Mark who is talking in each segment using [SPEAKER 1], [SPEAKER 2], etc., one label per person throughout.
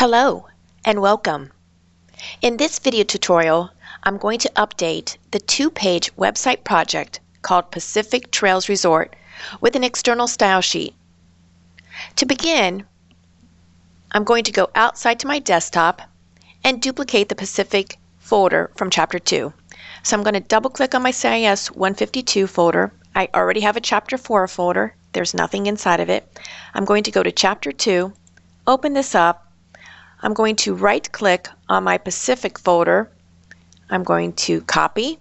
[SPEAKER 1] Hello and welcome. In this video tutorial, I'm going to update the two-page website project called Pacific Trails Resort with an external style sheet. To begin, I'm going to go outside to my desktop and duplicate the Pacific folder from Chapter 2. So I'm going to double-click on my CIS 152 folder. I already have a Chapter 4 folder. There's nothing inside of it. I'm going to go to Chapter 2, open this up. I'm going to right-click on my Pacific folder. I'm going to copy.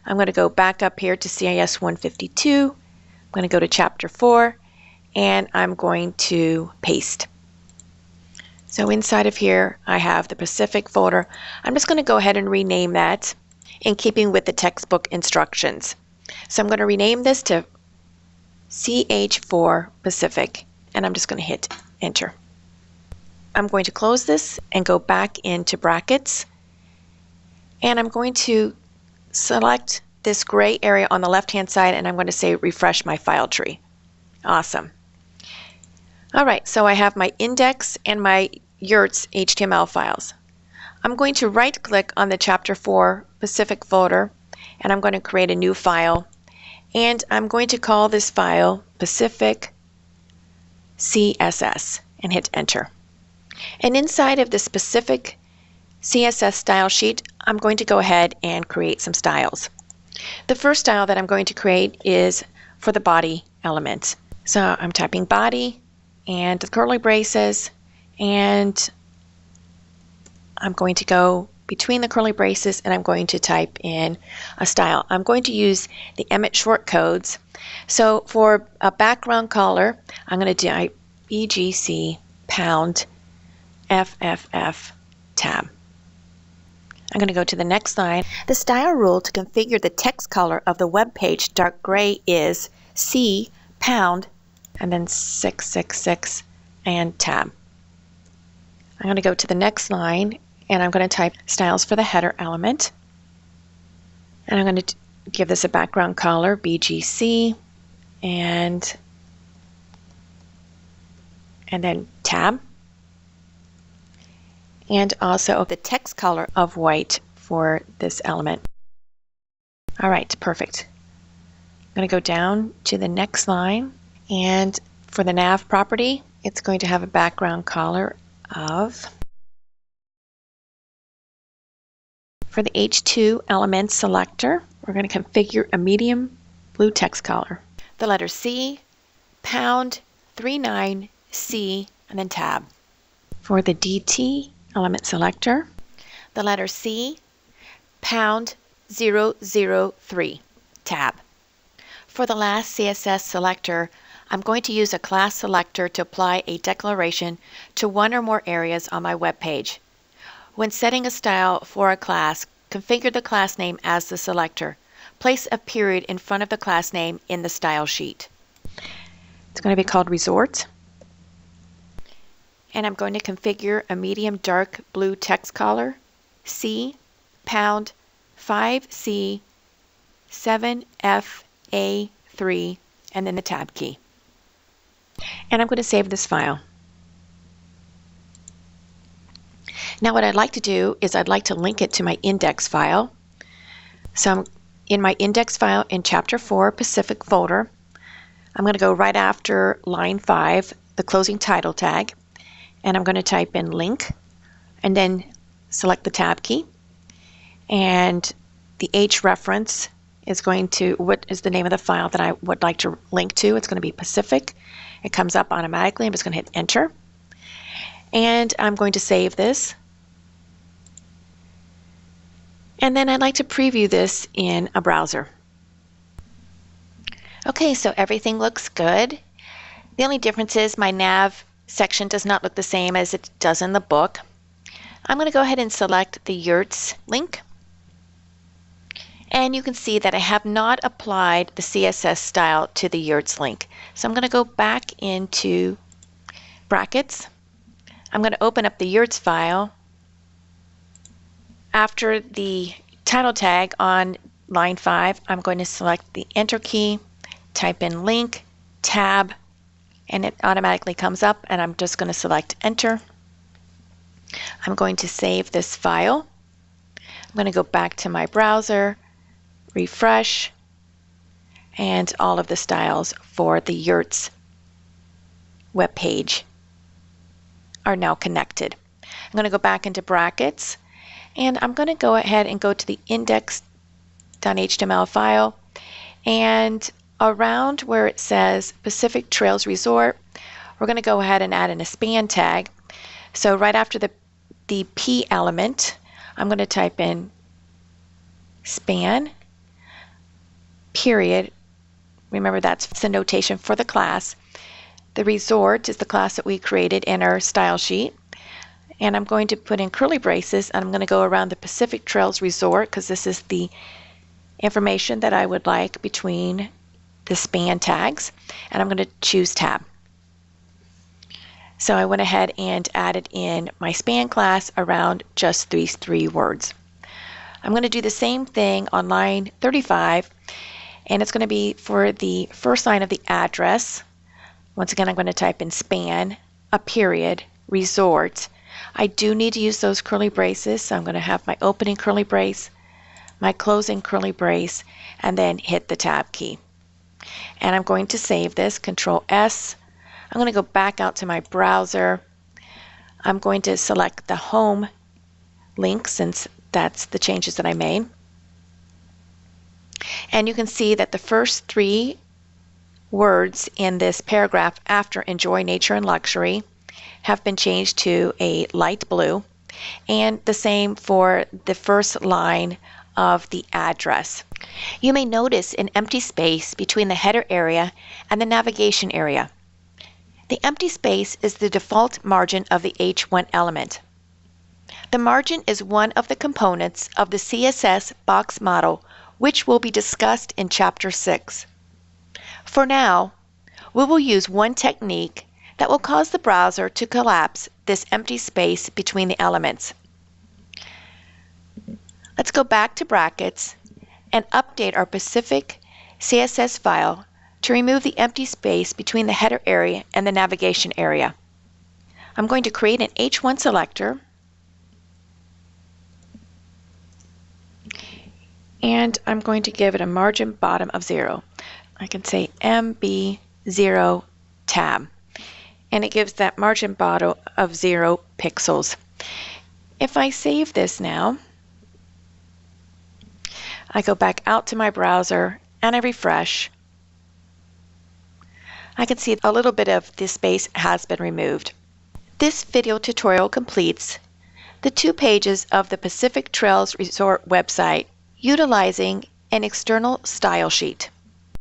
[SPEAKER 1] I'm going to go back up here to CIS 152. I'm going to go to Chapter 4, and I'm going to paste. So inside of here, I have the Pacific folder. I'm just going to go ahead and rename that in keeping with the textbook instructions. So I'm going to rename this to CH4 Pacific, and I'm just going to hit Enter. I'm going to close this and go back into brackets, and I'm going to select this gray area on the left-hand side, and I'm going to say refresh my file tree. Awesome. Alright, so I have my index and my yurts HTML files. I'm going to right-click on the Chapter 4 Pacific folder, and I'm going to create a new file, and I'm going to call this file Pacific CSS and hit Enter. And inside of the specific CSS style sheet, I'm going to go ahead and create some styles. The first style that I'm going to create is for the body element. So I'm typing body and the curly braces, and I'm going to go between the curly braces and I'm going to type in a style. I'm going to use the Emmett short codes. So for a background color, I'm going to type BGC pound FFF tab. I'm going to go to the next line. The style rule to configure the text color of the web page dark gray is C pound and then 666 and tab. I'm going to go to the next line and I'm going to type styles for the header element. And I'm going to give this a background color BGC and then tab. And also the text color of white for this element. All right, perfect. I'm going to go down to the next line, and for the nav property, it's going to have a background color of, for the H2 element selector, we're going to configure a medium blue text color. The letter C, pound 39C, and then tab. For the DT element selector, the letter C, pound 003, tab. For the last CSS selector, I'm going to use a class selector to apply a declaration to one or more areas on my web page. When setting a style for a class, configure the class name as the selector. Place a period in front of the class name in the style sheet. It's going to be called Resort. And I'm going to configure a medium dark blue text color, C, pound 5C, 7FA3, and then the tab key. And I'm going to save this file. Now what I'd like to do is I'd like to link it to my index file. So I'm in my index file in Chapter 4 Pacific folder. I'm going to go right after line 5, the closing title tag. And I'm going to type in link and then select the tab key, and the H reference is going to, what is the name of the file that I would like to link to? It's going to be Pacific. It comes up automatically. I'm just going to hit enter, and I'm going to save this, and then I'd like to preview this in a browser. Okay, so everything looks good. The only difference is my nav section does not look the same as it does in the book. I'm going to go ahead and select the yurts link, and you can see that I have not applied the CSS style to the yurts link. So I'm going to go back into brackets. I'm going to open up the yurts file. After the title tag on line 5, I'm going to select the enter key, type in link, tab, and it automatically comes up, and I'm just going to select enter. I'm going to save this file. I'm going to go back to my browser, refresh, and all of the styles for the Yurts web page are now connected. I'm going to go back into brackets, and I'm going to go ahead and go to the index.html file, and around where it says Pacific Trails Resort, we're going to go ahead and add in a span tag. So right after the P element, I'm going to type in span, period. Remember, that's the notation for the class. The resort is the class that we created in our style sheet. And I'm going to put in curly braces, and I'm going to go around the Pacific Trails Resort because this is the information that I would like between the span tags. And I'm going to choose tab. So I went ahead and added in my span class around just these 3 words. I'm going to do the same thing on line 35, and it's going to be for the first line of the address. Once again, I'm going to type in span, a period, resort. I do need to use those curly braces, so I'm going to have my opening curly brace, my closing curly brace, and then hit the tab key. And I'm going to save this, Control S. I'm going to go back out to my browser. I'm going to select the home link since that's the changes that I made. And you can see that the first 3 words in this paragraph after enjoy nature and luxury have been changed to a light blue, and the same for the first line of the address. You may notice an empty space between the header area and the navigation area. The empty space is the default margin of the H1 element. The margin is one of the components of the CSS box model, which will be discussed in Chapter 6. For now, we will use one technique that will cause the browser to collapse this empty space between the elements. Let's go back to brackets and update our Pacific CSS file to remove the empty space between the header area and the navigation area. I'm going to create an H1 selector, and I'm going to give it a margin bottom of 0. I can say MB0 tab, and it gives that margin bottom of 0 pixels. If I save this now, I go back out to my browser and I refresh, I can see a little bit of this space has been removed. This video tutorial completes the 2 pages of the Pacific Trails Resort website utilizing an external style sheet.